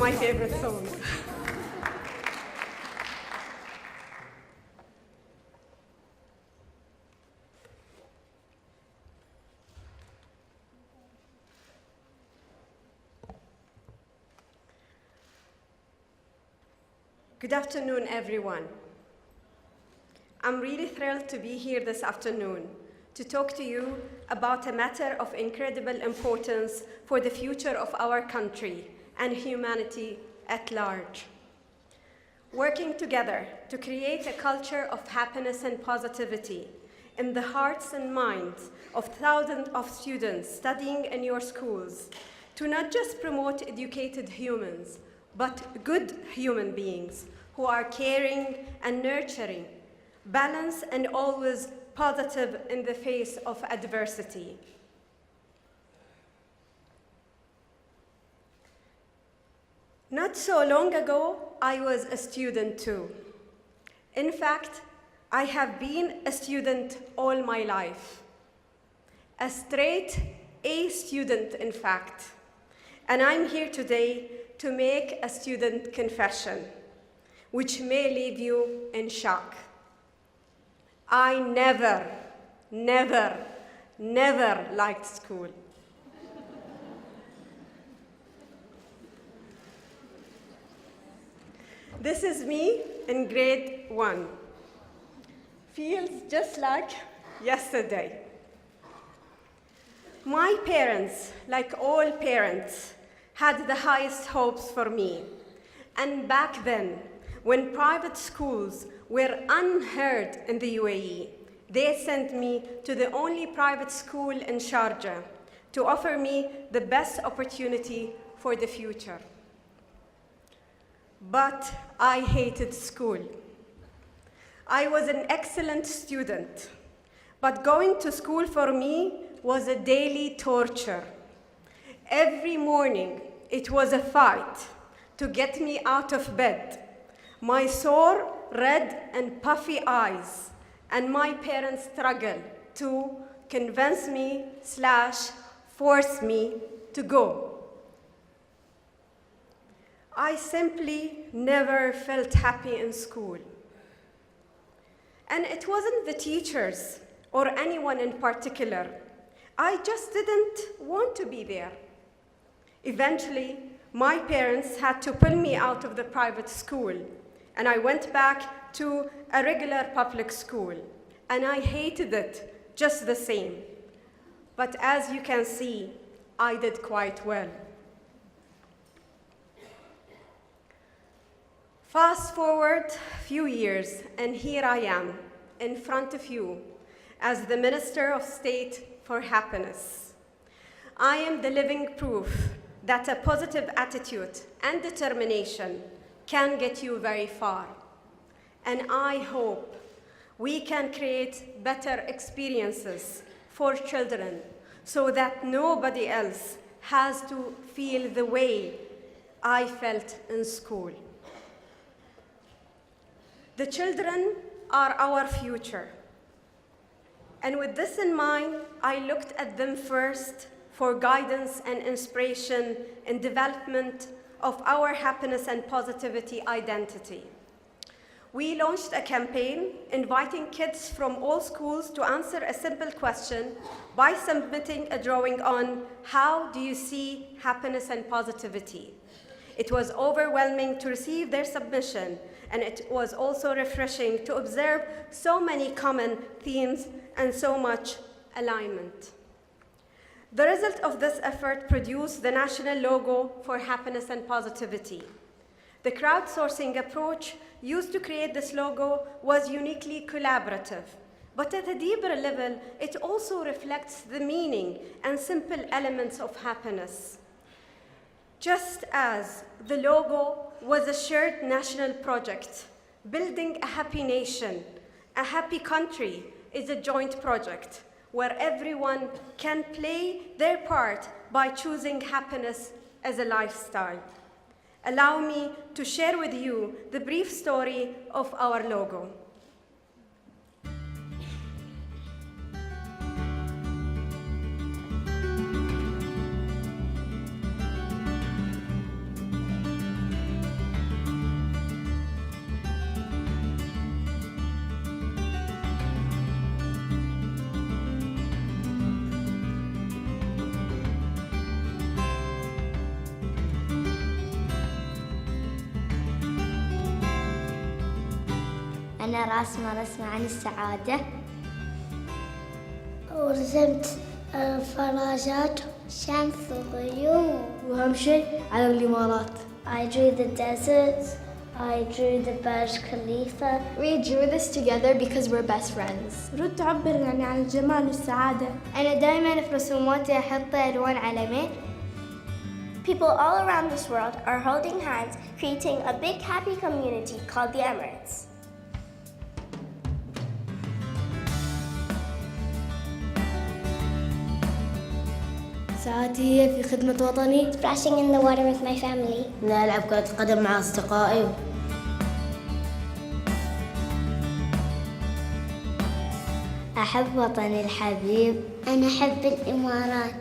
my favorite song. Good afternoon, everyone. I'm really thrilled to be here this afternoon to talk to you about a matter of incredible importance for the future of our country and humanity at large. Working together to create a culture of happiness and positivity in the hearts and minds of thousands of students studying in your schools, to not just promote educated humans, but good human beings who are caring and nurturing, balanced and always positive in the face of adversity. Not so long ago, I was a student too. In fact, I have been a student all my life. A straight A student, in fact. And I'm here today to make a student confession, which may leave you in shock. I never liked school. This is me in grade 1. Feels just like yesterday. My parents, like all parents, had the highest hopes for me. And back then, when private schools were unheard in the UAE, they sent me to the only private school in Sharjah to offer me the best opportunity for the future. But I hated school. I was an excellent student, but going to school for me was a daily torture. Every morning, it was a fight to get me out of bed. My sore, red, and puffy eyes, and my parents' struggle to convince me / force me to go. I simply never felt happy in school. And it wasn't the teachers or anyone in particular. I just didn't want to be there. Eventually, my parents had to pull me out of the private school, and I went back to a regular public school, and I hated it just the same. But as you can see, I did quite well. Fast forward a few years, and here I am in front of you as the Minister of State for Happiness. I am the living proof that a positive attitude and determination can get you very far. And I hope we can create better experiences for children so that nobody else has to feel the way I felt in school. The children are our future. And with this in mind, I looked at them first for guidance and inspiration in development of our happiness and positivity identity. We launched a campaign inviting kids from all schools to answer a simple question by submitting a drawing on how do you see happiness and positivity. It was overwhelming to receive their submission, and it was also refreshing to observe so many common themes and so much alignment. The result of this effort produced the national logo for happiness and positivity. The crowdsourcing approach used to create this logo was uniquely collaborative, but at a deeper level, it also reflects the meaning and simple elements of happiness. Just as the logo was a shared national project, building a happy nation, a happy country is a joint project where everyone can play their part by choosing happiness as a lifestyle. Allow me to share with you the brief story of our logo. أنا راسمة رسمة عن السعادة. ورسمت فراشات شمس وغيوم. وأهم شيء على الإمارات. I drew the deserts. I drew the Burj Khalifa. We drew this together because we're best friends. رود تعبر يعني عن الجمال والسعادة. أنا دائما في رسوماتي أحط ألوان على People all around this world are holding hands, creating a big happy community called the Emirates. ساعتي هي في خدمة وطني. Splashing in the water with my family. ألعب كرة القدم مع أصدقائي. أحب وطني الحبيب. أنا أحب الإمارات.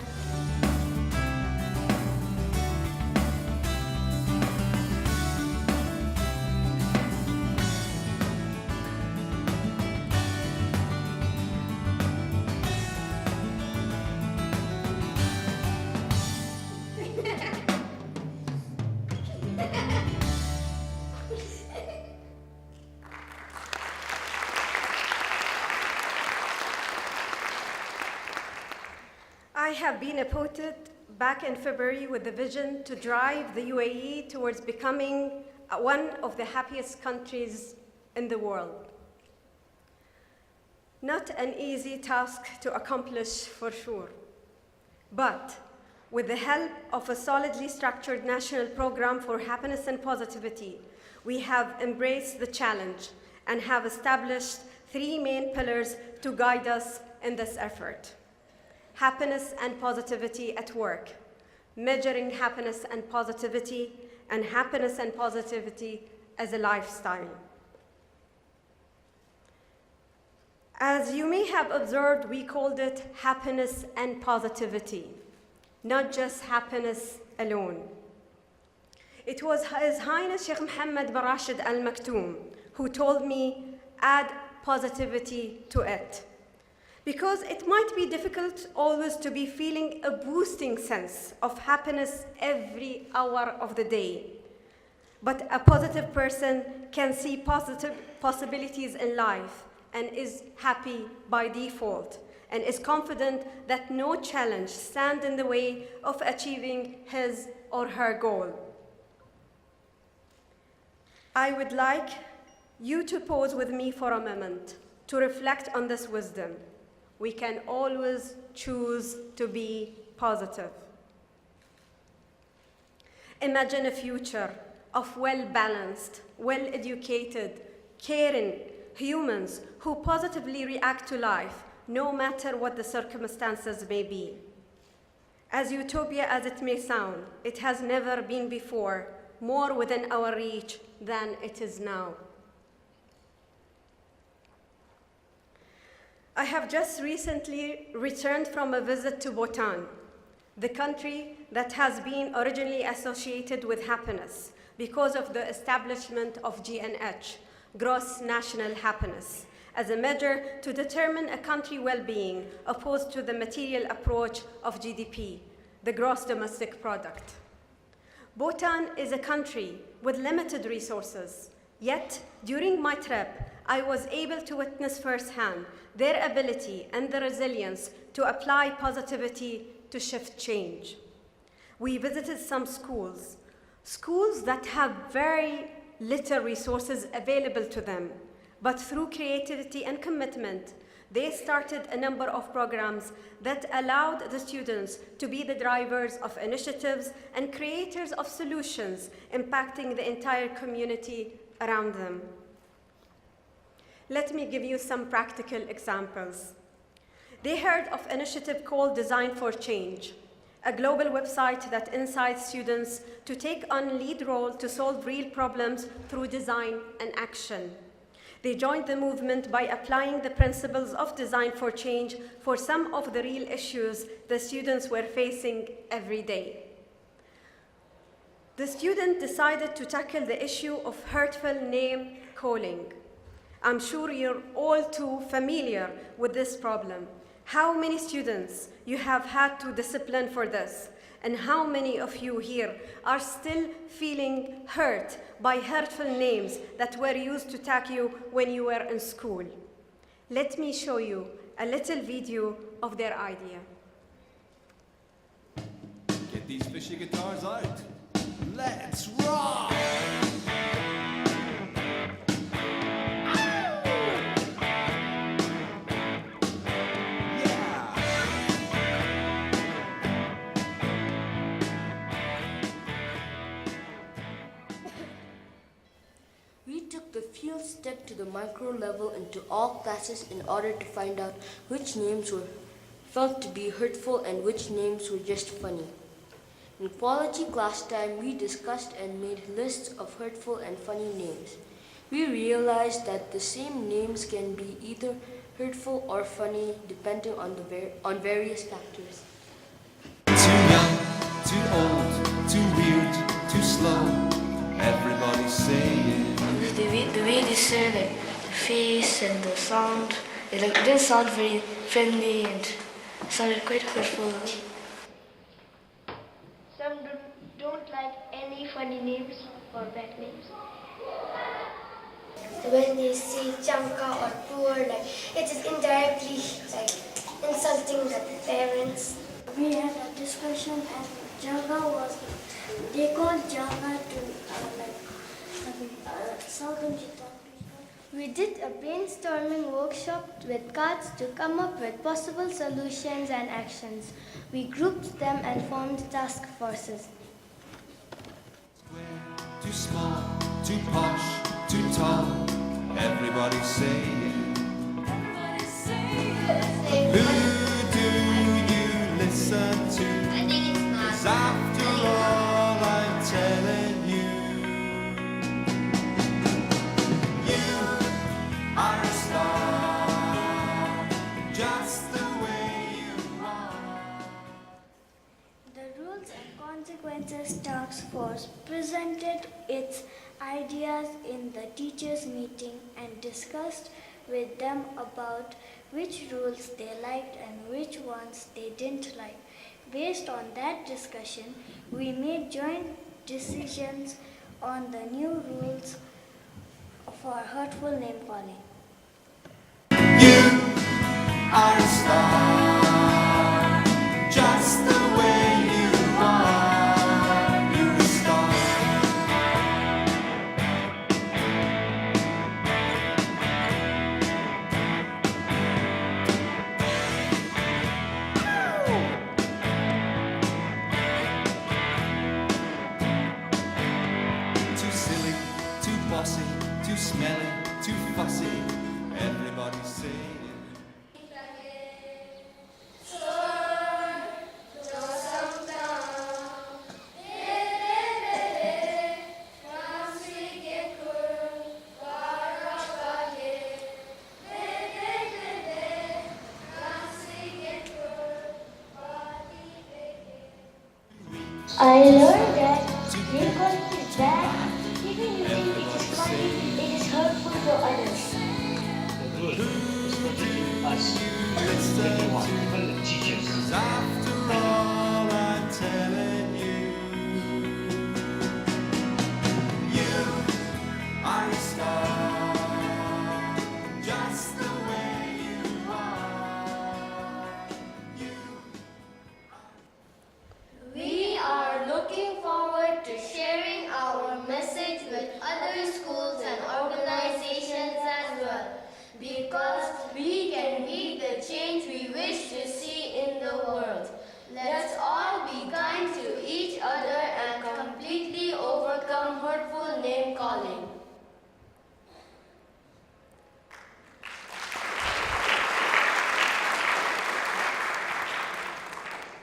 I have been appointed back in February with the vision to drive the UAE towards becoming one of the happiest countries in the world. Not an easy task to accomplish for sure, but with the help of a solidly structured national program for happiness and positivity, we have embraced the challenge and have established 3 main pillars to guide us in this effort. Happiness and positivity at work, measuring happiness and positivity as a lifestyle. As you may have observed, we called it happiness and positivity, not just happiness alone. It was His Highness Sheikh Mohammed bin Rashid Al Maktoum who told me, add positivity to it. Because it might be difficult always to be feeling a boosting sense of happiness every hour of the day. But a positive person can see positive possibilities in life and is happy by default and is confident that no challenge stands in the way of achieving his or her goal. I would like you to pause with me for a moment to reflect on this wisdom. We can always choose to be positive. Imagine a future of well-balanced, well-educated, caring humans who positively react to life, no matter what the circumstances may be. As utopia as it may sound, it has never been before more within our reach than it is now. I have just recently returned from a visit to Bhutan, the country that has been originally associated with happiness because of the establishment of GNH, Gross National Happiness, as a measure to determine a country's well-being opposed to the material approach of GDP, the gross domestic product. Bhutan is a country with limited resources, yet during my trip, I was able to witness firsthand their ability and the resilience to apply positivity to shift change. We visited some schools that have very little resources available to them, but through creativity and commitment, they started a number of programs that allowed the students to be the drivers of initiatives and creators of solutions impacting the entire community around them. Let me give you some practical examples. They heard of an initiative called Design for Change, a global website that incites students to take on lead role to solve real problems through design and action. They joined the movement by applying the principles of Design for Change for some of the real issues the students were facing every day. The student decided to tackle the issue of hurtful name calling. I'm sure you're all too familiar with this problem. How many students you have had to discipline for this, and how many of you here are still feeling hurt by hurtful names that were used to tag you when you were in school. Let me show you a little video of their idea. Get these fishy guitars out. Let's rock! We took the field step to the micro level into all classes in order to find out which names were felt to be hurtful and which names were just funny. In quality class time, we discussed and made lists of hurtful and funny names. We realized that the same names can be either hurtful or funny depending on various factors. Too young, too old, too weird, too slow. Everybody's saying. The way they say like the face and the sound, it didn't sound very friendly and sounded quite hurtful. Some don't like any funny names or bad names. When they say chanka or poor, like it is indirectly like insulting the parents. We had a discussion and Jaga was, they called Jaga to We did a brainstorming workshop with cards to come up with possible solutions and actions. We grouped them and formed task forces. Too small, too posh, too tall. Everybody's saying. Who do you listen to? 'Cause after all I'm telling you, you are a star, just the way you are. The Rules and Consequences Task Force presented its ideas in the teachers' meeting and discussed with them about which rules they liked and which ones they didn't like. Based on that discussion, we made joint decisions on the new rules for hurtful name calling. You are a star, just the way you are. You're a star. Too silly, too bossy, too smelly, too fussy. Everybody's saying. I learned that name calling is bad even you think it is funny, it is hurtful to others. The rule is protecting us, everyone, even the teachers. After all I'm telling you, you are a star, just the way you are. We are looking forward to sharing our message with other schools and organizations as well, because we can be the change we wish to see in the world. Let's all be kind to each other and completely overcome hurtful name calling.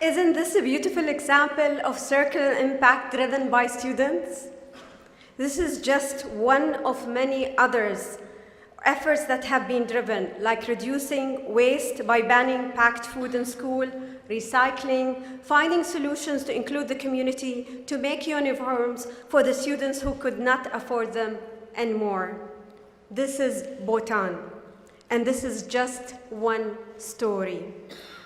Isn't this a beautiful example of circular impact driven by students? This is just one of many others efforts that have been driven, like reducing waste by banning packed food in school, recycling, finding solutions to include the community, to make uniforms for the students who could not afford them, and more. This is Bhutan, and this is just one story.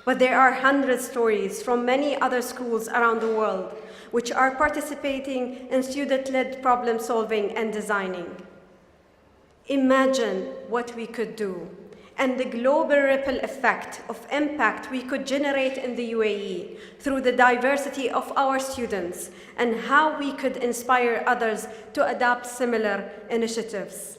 But there are hundred stories from many other schools around the world which are participating in student-led problem solving and designing. Imagine what we could do and the global ripple effect of impact we could generate in the UAE through the diversity of our students and how we could inspire others to adopt similar initiatives.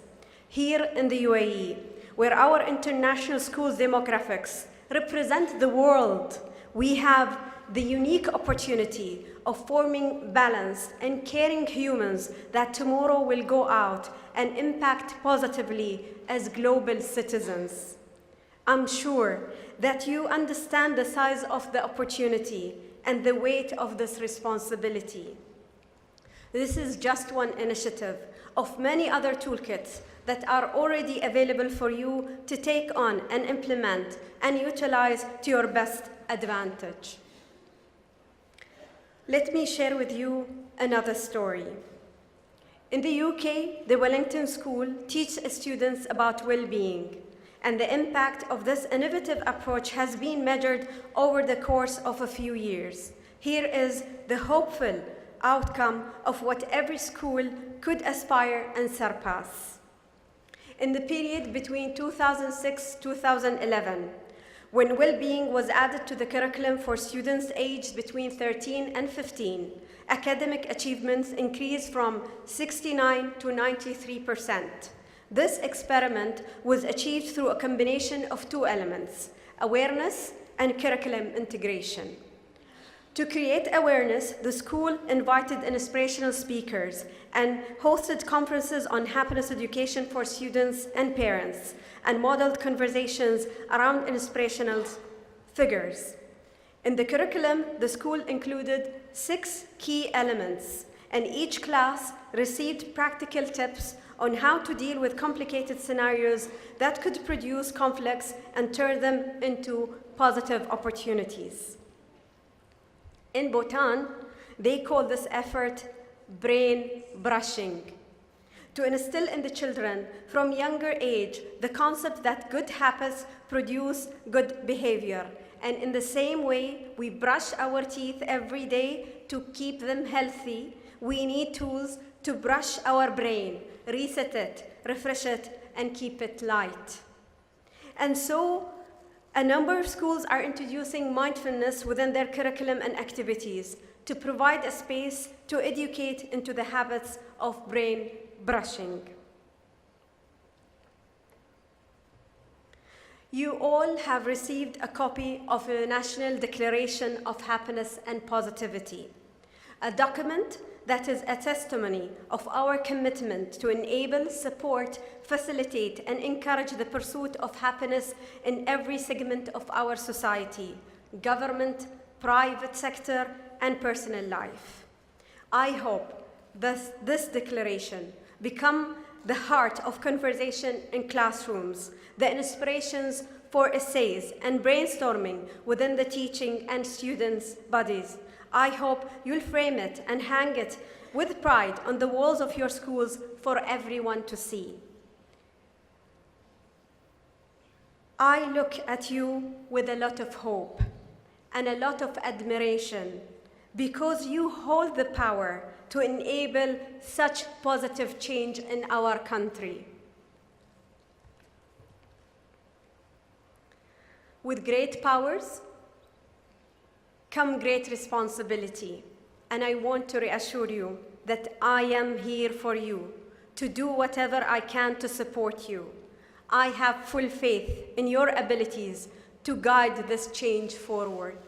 Here in the UAE, where our international schools demographics represent the world, we have the unique opportunity of forming balanced and caring humans that tomorrow will go out and impact positively as global citizens. I'm sure that you understand the size of the opportunity and the weight of this responsibility. This is just one initiative of many other toolkits that are already available for you to take on and implement and utilize to your best advantage. Let me share with you another story. In the UK, the Wellington School teaches students about well-being, and the impact of this innovative approach has been measured over the course of a few years. Here is the hopeful outcome of what every school could aspire and surpass. In the period between 2006-2011, when well-being was added to the curriculum for students aged between 13 and 15, academic achievements increased from 69 to 93%. This experiment was achieved through a combination of two elements: awareness and curriculum integration. To create awareness, the school invited inspirational speakers and hosted conferences on happiness education for students and parents, and modeled conversations around inspirational figures. In the curriculum, the school included 6 key elements, and each class received practical tips on how to deal with complicated scenarios that could produce conflicts and turn them into positive opportunities. In Bhutan, they call this effort brain brushing, to instill in the children from younger age the concept that good habits produce good behavior. And in the same way we brush our teeth every day to keep them healthy, we need tools to brush our brain, reset it, refresh it, and keep it light. And so a number of schools are introducing mindfulness within their curriculum and activities to provide a space to educate into the habits of brain brushing. You all have received a copy of the National Declaration of Happiness and Positivity, a document that is a testimony of our commitment to enable, support, facilitate, and encourage the pursuit of happiness in every segment of our society: government, private sector, and personal life. I hope this declaration become the heart of conversation in classrooms, the inspirations for essays and brainstorming within the teaching and students' bodies. I hope you'll frame it and hang it with pride on the walls of your schools for everyone to see. I look at you with a lot of hope and a lot of admiration, because you hold the power to enable such positive change in our country. With great powers come great responsibility, and I want to reassure you that I am here for you to do whatever I can to support you. I have full faith in your abilities to guide this change forward.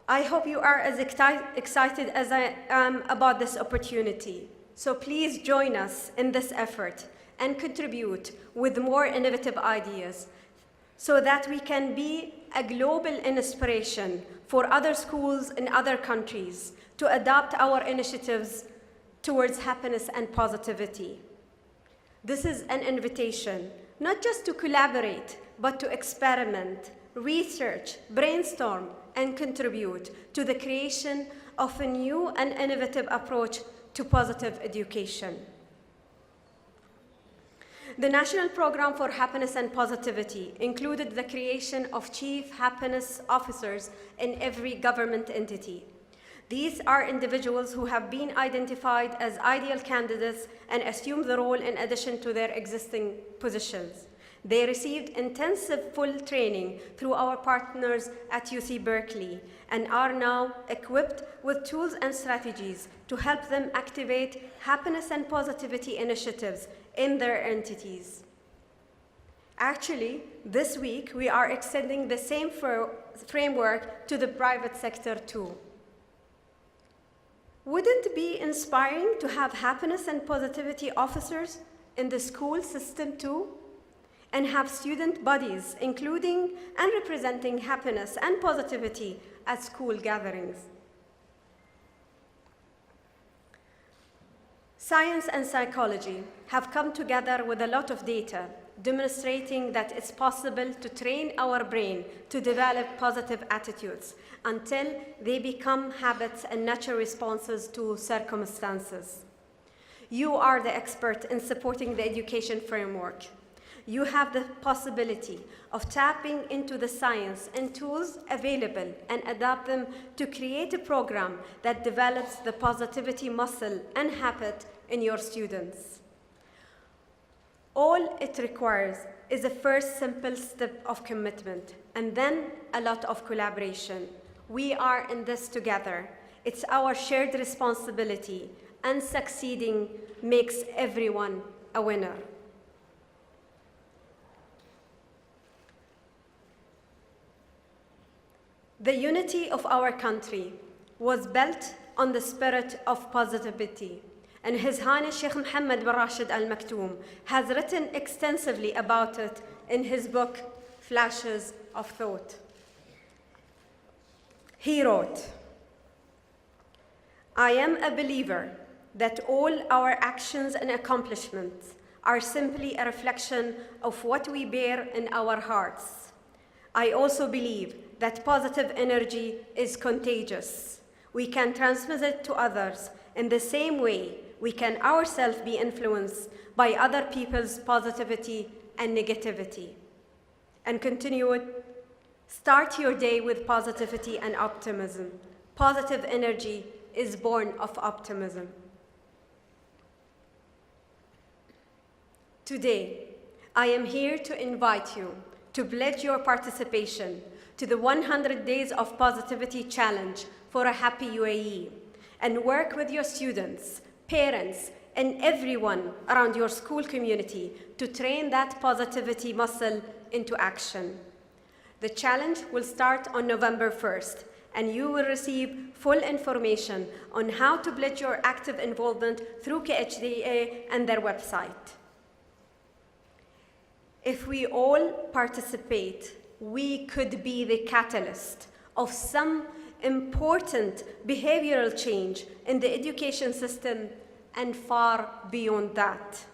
I hope you are as excited as I am about this opportunity. So please join us in this effort and contribute with more innovative ideas so that we can be a global inspiration for other schools in other countries to adopt our initiatives towards happiness and positivity. This is an invitation, not just to collaborate, but to experiment, research, brainstorm, and contribute to the creation of a new and innovative approach to positive education. The National Program for Happiness and Positivity included the creation of chief happiness officers in every government entity. These are individuals who have been identified as ideal candidates and assume the role in addition to their existing positions. They received intensive full training through our partners at UC Berkeley and are now equipped with tools and strategies to help them activate happiness and positivity initiatives in their entities. Actually, this week we are extending the same framework to the private sector too. Wouldn't it be inspiring to have happiness and positivity officers in the school system too? And have student bodies including and representing happiness and positivity at school gatherings. Science and psychology have come together with a lot of data demonstrating that it's possible to train our brain to develop positive attitudes until they become habits and natural responses to circumstances. You are the expert in supporting the education framework. You have the possibility of tapping into the science and tools available and adapt them to create a program that develops the positivity muscle and habit in your students. All it requires is a first simple step of commitment and then a lot of collaboration. We are in this together. It's our shared responsibility, and succeeding makes everyone a winner. The unity of our country was built on the spirit of positivity, and His Highness Sheikh Mohammed bin Rashid Al Maktoum has written extensively about it in his book, Flashes of Thought. He wrote, "I am a believer that all our actions and accomplishments are simply a reflection of what we bear in our hearts. I also believe that positive energy is contagious. We can transmit it to others in the same way we can ourselves be influenced by other people's positivity and negativity." And continued, "Start your day with positivity and optimism. Positive energy is born of optimism." Today, I am here to invite you to pledge your participation to the 100 Days of Positivity Challenge for a Happy UAE and work with your students, parents, and everyone around your school community to train that positivity muscle into action. The challenge will start on November 1st, and you will receive full information on how to pledge your active involvement through KHDA and their website. If we all participate, we could be the catalyst of some important behavioral change in the education system and far beyond that.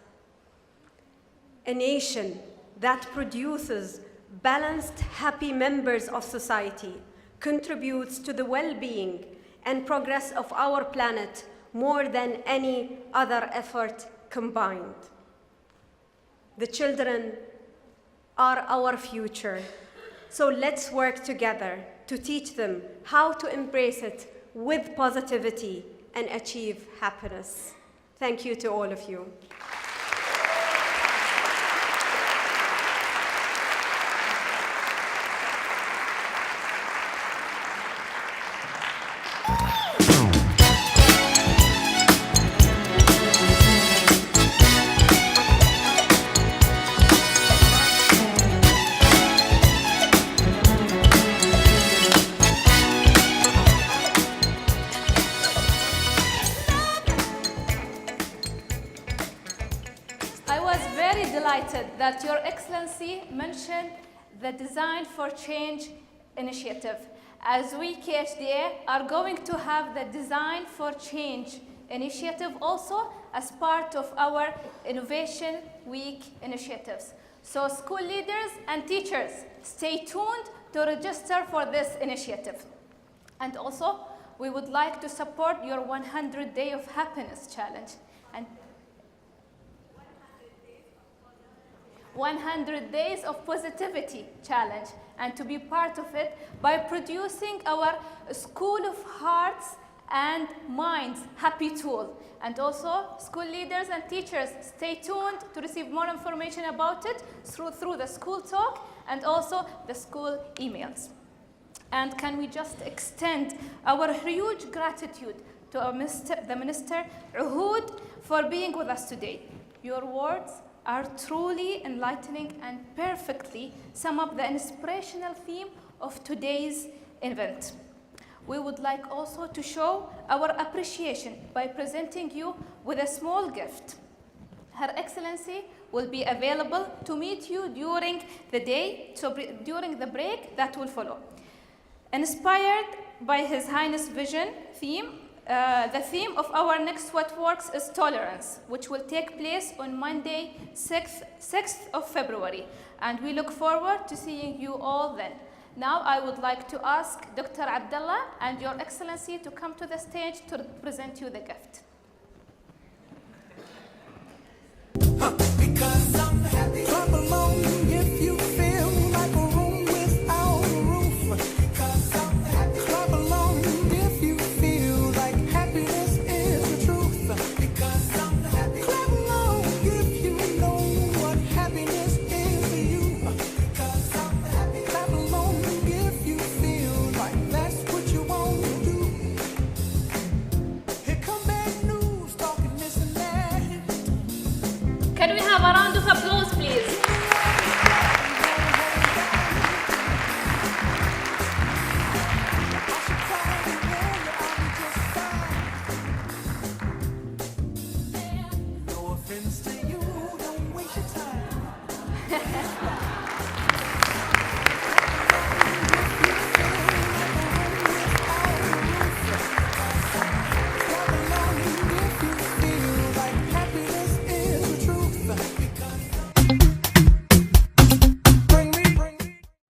A nation that produces balanced, happy members of society contributes to the well-being and progress of our planet more than any other effort combined. The children are our future, so let's work together to teach them how to embrace it with positivity and achieve happiness. Thank you to all of you. I was very delighted that Your Excellency mentioned the Design for Change initiative, as we KHDA are going to have the Design for Change initiative also as part of our Innovation Week initiatives. So school leaders and teachers, stay tuned to register for this initiative. And also, we would like to support your 100 Day of Happiness Challenge. And 100 Days of Positivity Challenge and to be part of it by producing our School of Hearts and Minds Happy Tool. And also, school leaders and teachers, stay tuned to receive more information about it through the school talk and also the school emails. And can we just extend our huge gratitude to our the Minister Ohood for being with us today. Your words are truly enlightening and perfectly sum up the inspirational theme of today's event. We would like also to show our appreciation by presenting you with a small gift. Her Excellency will be available to meet you during the day, during the break that will follow. Inspired by His Highness Vision theme, the theme of our next What Works is Tolerance, which will take place on Monday, 6th of February. And we look forward to seeing you all then. Now I would like to ask Dr. Abdullah and Your Excellency to come to the stage to present you the gift. Because I'm happy. Clap along if you feel like a room without a roof. Because I'm happy. Clap along if you feel like happiness is the truth. Because I'm happy. Clap along if you know what happiness is to you. Because I'm happy. Clap along if you feel like that's what you want to do. Here come bad news, talking this and that. Can we have a round of applause, please? No offense to you, don't waste your time.